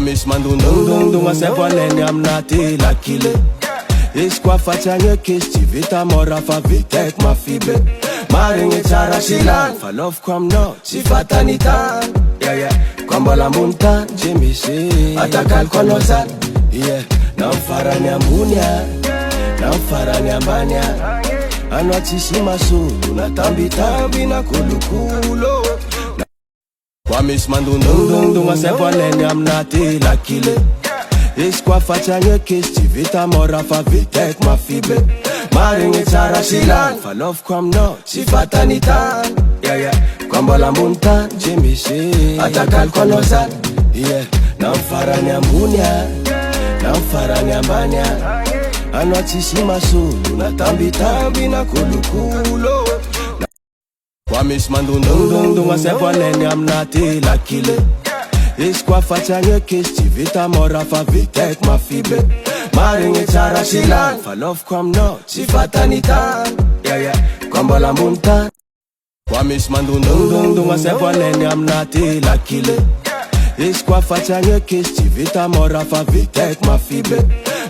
Misy mandondondondogna zay vo alainy amina tela kile. Izy koa fatsiagneky izy tsy vita mora fa vitaiko mafibe. Marigny tsara sy lany fa loviko aminao tsy fatany tany. Koa mbola ambony tany tsy misy atakaliko anao zany. Na farany ambony na farany ambany anao tsisy masolo na tambitamby na kolokolo. Koa misy mandondondondogna zay vo alainy amina tela kile. Izy koa fatsiagneky izy tsy vita mora fa vitaiko mafibe. Marigny tsara sy lany fa loviko aminao tsy fatany tany. Koa mbola ambony tany tsy misy atakaliko anao zany. Na farany ambony na farany ambany anao tsisy masolo na tambitamby na kolokolo. Koa misy mandondondondogna zay vo alainy amina tela kile. Izy koa fatsiagneky izy tsy vita mora fa vitaiko mafibe. Marigny tsara sy lany fa loviko aminao tsy fatany tany. Koa mbola ambony tany. Koa misy mandondondondogna zay vo alainy amina tela kile. Izy koa fatsiagneky izy tsy vita mora fa vitaiko mafibe.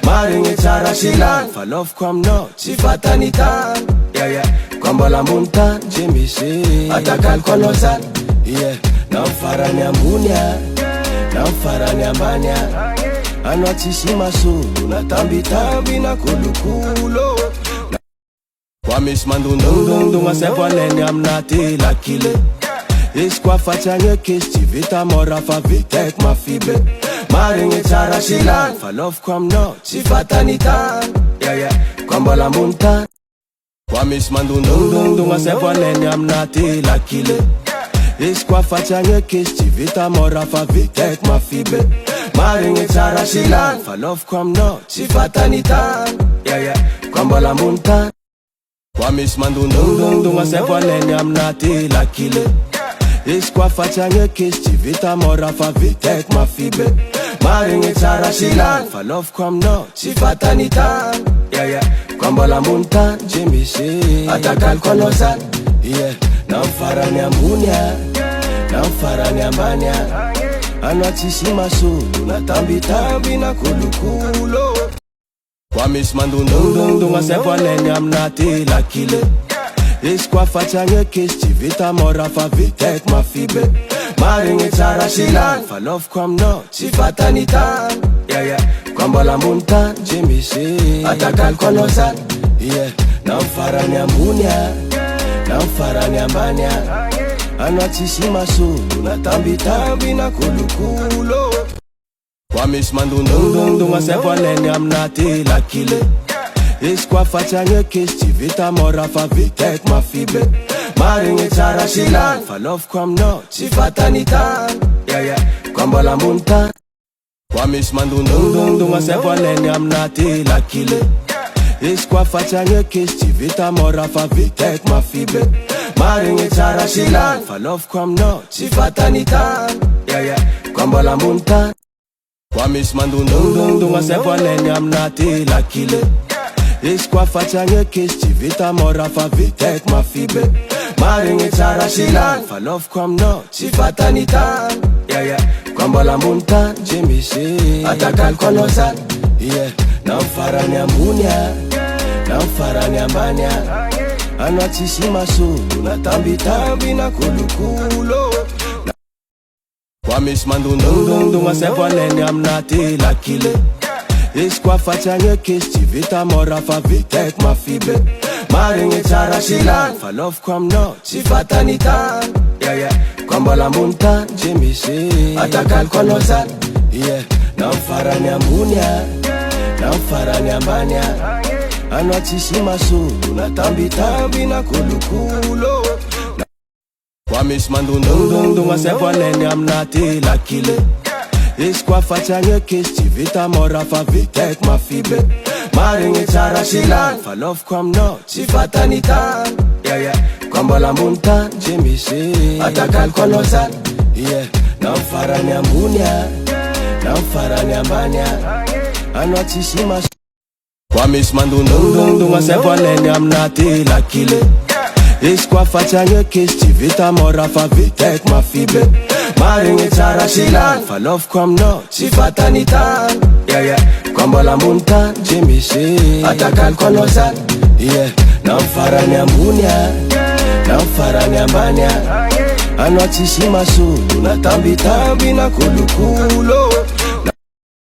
Marigny tsara sy lany fa loviko aminao tsy fatany tany. Koa mbola ambony tany tsy misy atakaliko anao zany. Na farany ambony na farany ambany anao tsisy masolo na tambitamby na kolokolo. Koa misy mandondondondogna zay vo alainy amina tela kile. Izy koa fatsiagneky izy tsy vita mora fa vitaiko mafibe. Marigny tsara sy lany fa loviko aminao tsy fatany tany. Koa mbola ambony tany. Koa misy mandondondondogna zay vo alainy amina tela kile. Izy koa fatsiagneky izy tsy vita mora fa vitaiko mafibe. Marigny tsara sy lany fa loviko aminao tsy fatany tany. Koa mbola ambony tany. Koa misy mandondondondogna zay vo alainy amina tela kile. Izy koa fatsiagneky izy tsy vita mora fa vitaiko mafibe. Marigny tsara sy lany fa loviko aminao tsy fatany tany. Koa mbola ambony tany tsy misy atakaliko anao zany. Na farany ambony na farany ambany anao tsisy masolo na tambitamby na kolokolo. Koa misy mandondondondogna zay vo alainy amina tela kile. Izy koa fatsiagneky izy tsy vita mora fa vitaiko mafibe. Marigny tsara sy lany fa loviko aminao tsy fatany tany. Koa mbola ambony tany tsy misy atakaliko anao zany. Na farany ambony na farany ambany anao tsisy masolo na tambitamby na kolokolo. Koa misy mandondondondogna zay vo alainy amina tela kile. Izy koa fatsiagneky izy tsy vita mora fa vitaiko mafibe. Marigny tsara sy lany fa loviko aminao tsy fatany tany. Koa mbola ambony tany. Koa misy mandondondondogna zay vo alainy amina tela kile. Izy koa fatsiagneky izy tsy vita mora fa vitaiko mafibe. Marigny tsara sy lany fa loviko aminao tsy fatany tany. Koa mbola ambony tany. Koa misy mandondondondogna zay vo alainy amina tela kile. Izy koa fatsiagneky izy tsy vita mora fa vitaiko mafibe. Marigny tsara sy lany fa loviko aminao tsy fatany tany. Koa mbola ambony tany tsy misy atakaliko anao zany. Na farany ambony na farany ambany anao tsisy masolo na tambitamby na kolokolo. Koa misy mandondondondogna zay vo alainy amina tela kile. Izy koa fatsiagneky izy tsy vita mora fa vitaiko mafibe. Marigny tsara sy lany fa loviko aminao tsy fatany tany. Koa mbola ambony tany tsy misy atakaliko anao zany. Na farany ambony na farany ambany anao tsisy masolo na tambitamby na kolokolo. Koa misy mandondondondogna zay vo alainy amina tela kile. Izy koa fatsiagneky izy tsy vita mora fa vitaiko mafibe. Marigny tsara sy lany fa loviko aminao tsy fatany tany. Koa mbola ambony tany tsy misy atakaliko anao zany. Na farany ambony na farany ambany anao tsisy masolo. Koa misy mandondondondogna zay vo alainy amina tela kile. Izy koa fatsiagneky izy tsy vita mora fa vitaiko mafibe. Marigny tsara silany fa love ko aminao tsy fatany tany. Kwa mbola ambony tany tsy misy atakaliko anao zany. Na farany ambony na farany ambany anao tsisy masono na tambitamby na kolokolo.